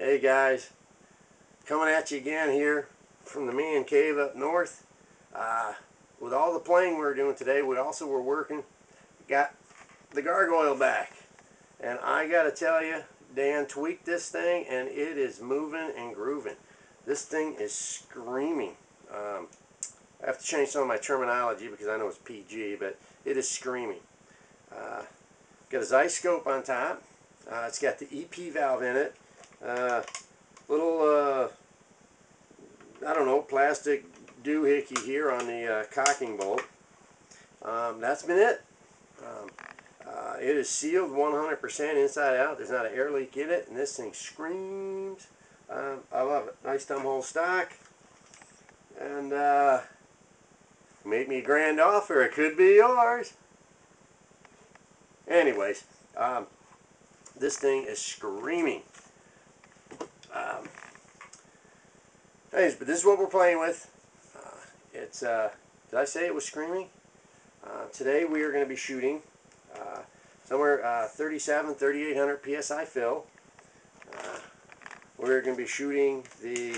Hey guys, coming at you again here from the man cave up north. With all the playing we're doing today, we also were working, got the gargoyle back. And I gotta tell you, Dan tweaked this thing and it is moving and grooving. This thing is screaming. I have to change some of my terminology because I know it's PG, but it is screaming. Got a Zyoscope on top. It's got the EP valve in it. Little, I don't know, plastic doohickey here on the cocking bolt. That's been it. It is sealed 100% inside out. There's not an air leak in it, and this thing screams. I love it. Nice thumb hole stock. And make me a grand offer. It could be yours. Anyways, this thing is screaming. Anyways, but this is what we're playing with. Did I say it was screaming? Today we are going to be shooting somewhere 3,800 psi fill. We're going to be shooting the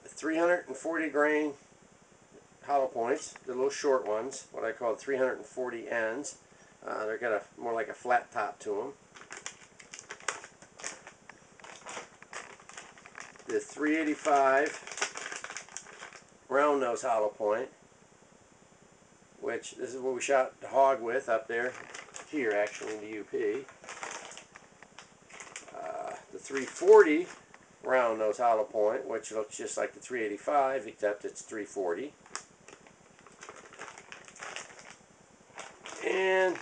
340 grain hollow points, the little short ones, what I call 340 ends. They're got more like a flat top to them. The 385 round nose hollow point, which this is what we shot the hog with up there, here actually in the UP. The 340 round nose hollow point, which looks just like the 385 except it's 340. And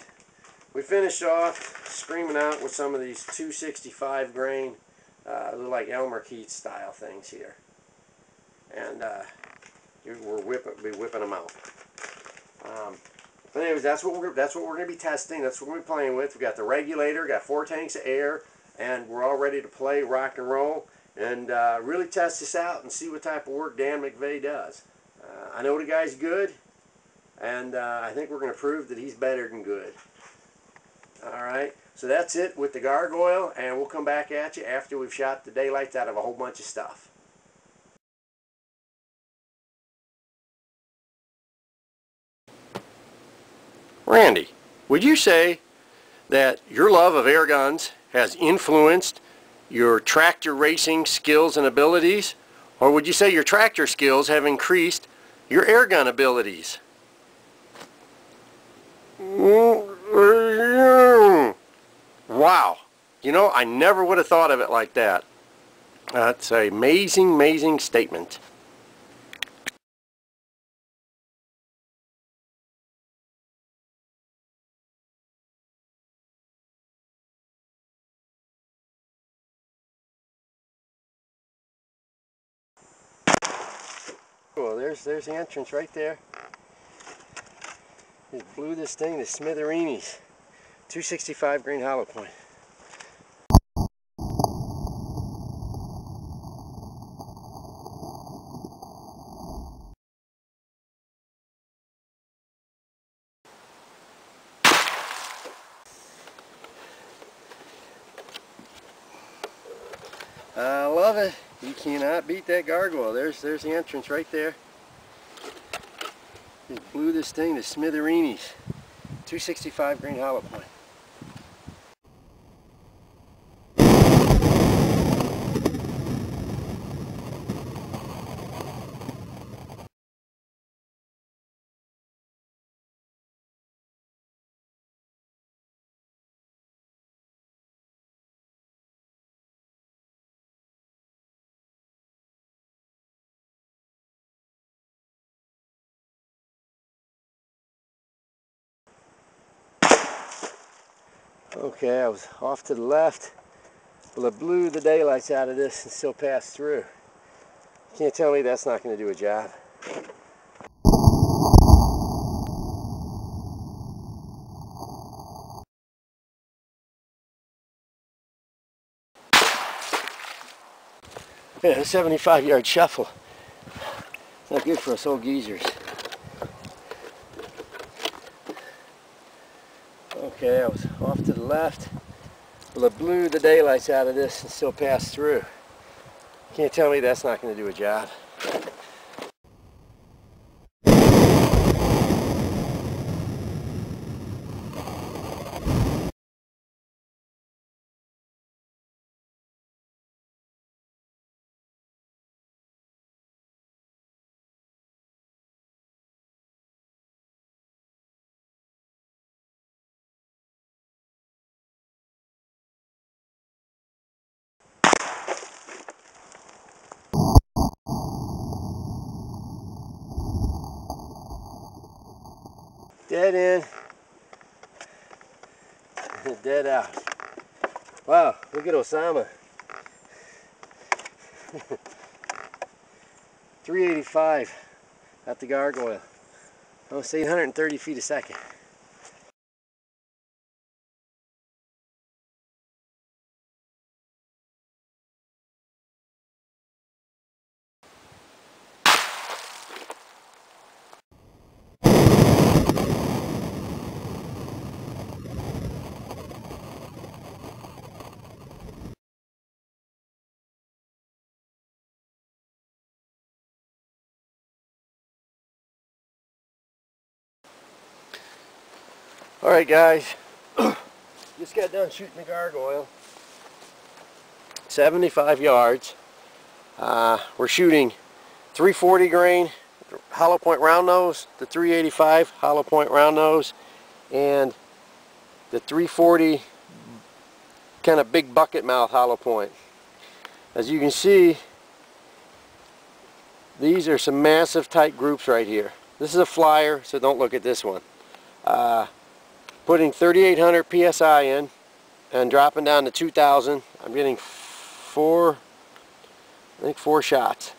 we finished off screaming out with some of these 265 grain, look like Elmer Keats style things here. And we'll be whipping them out. But anyways, that's what we're going to be testing. That's what we're going to be playing with. We got the regulator, got 4 tanks of air, and we're all ready to play rock and roll and really test this out and see what type of work Dan McVeigh does. I know the guy's good, and I think we're going to prove that he's better than good. Alright, so that's it with the gargoyle, and we'll come back at you after we've shot the daylights out of a whole bunch of stuff. Randy, would you say that your love of air guns has influenced your tractor racing skills and abilities, or would you say your tractor skills have increased your air gun abilities? Wow, you know, I never would have thought of it like that. That's an amazing, amazing statement. Well, there's the entrance right there. Just blew this thing to smithereens. 265 grain hollow point. I love it. You cannot beat that gargoyle. There's the entrance right there. Just blew this thing to smithereens. 265 grain hollow point. Okay, I was off to the left. Well, I blew the daylights out of this and still passed through. You can't tell me that's not going to do a job. Yeah, a 75-yard shuffle. It's not good for us old geezers. Okay, I was off to the left. Well, it blew the daylights out of this and still passed through. Can't tell me that's not going to do a job. Dead in, dead out. Wow, look at Osama. 385 at the Gargoyle. Almost 830 feet a second. Alright guys, just got done shooting the Gargoyle. 75 yards. We're shooting 340 grain hollow point round nose, the 385 hollow point round nose, and the 340 kind of big bucket mouth hollow point. As you can see, these are some massive tight groups right here. This is a flyer, so don't look at this one. Putting 3,800 psi in and dropping down to 2,000. I'm getting four shots.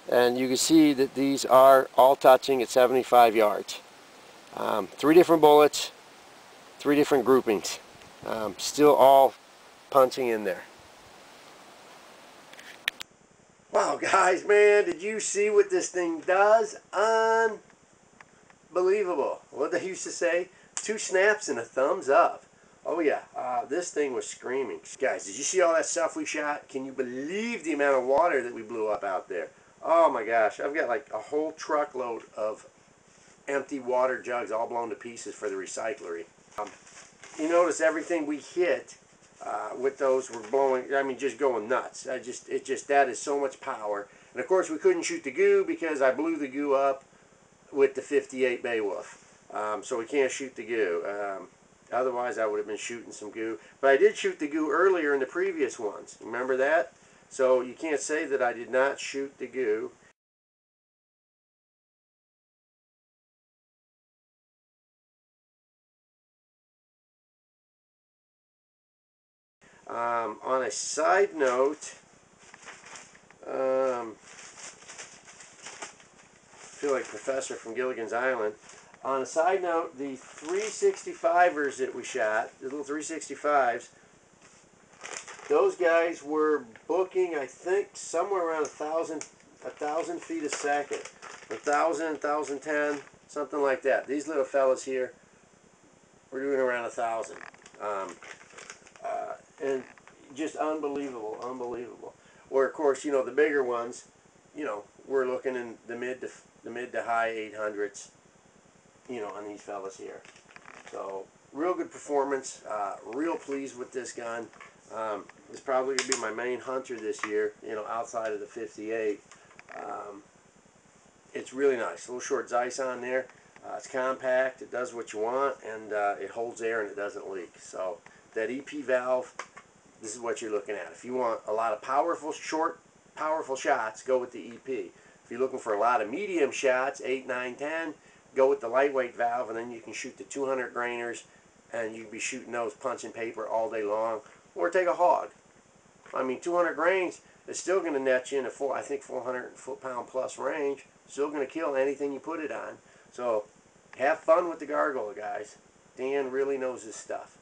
And you can see that these are all touching at 75 yards. 3 different bullets, 3 different groupings. Still all punching in there. Wow guys, man, did you see what this thing does? Unbelievable. What they used to say? 2 snaps and a thumbs up. Oh yeah, this thing was screaming. Guys, did you see all that stuff we shot? Can you believe the amount of water that we blew up out there? Oh my gosh, I've got like a whole truckload of empty water jugs all blown to pieces for the recyclery. You notice everything we hit with those were blowing, I mean just going nuts. That is so much power. And of course we couldn't shoot the goo because I blew the goo up with the 58 Beowulf. So we can't shoot the goo. Otherwise I would have been shooting some goo. But I did shoot the goo earlier in the previous ones. Remember that? So you can't say that I did not shoot the goo. On a side note, I feel like Professor from Gilligan's Island. On a side note, the 365ers that we shot, the little 365s, those guys were booking, I think, somewhere around 1,000 feet a second. 1,000, 1,010, something like that. These little fellas here were doing around 1,000. And just unbelievable, unbelievable. Or of course, you know, the bigger ones, you know, we're looking in the mid to high 800s, you know, on these fellas here. So real good performance. Real pleased with this gun. It's probably going to be my main hunter this year, you know, outside of the 58. It's really nice. A little short Zeiss on there. It's compact. It does what you want, and it holds air and it doesn't leak. So that EP valve, this is what you're looking at. If you want a lot of powerful, short, powerful shots, go with the EP. If you're looking for a lot of medium shots, 8, 9, 10, go with the lightweight valve, and then you can shoot the 200 grainers, and you can be shooting those punching paper all day long. Or take a hog. I mean, 200 grains is still going to net you in a I think 400 foot-pound plus range. Still going to kill anything you put it on. So have fun with the Gargoyle, guys. Dan really knows his stuff.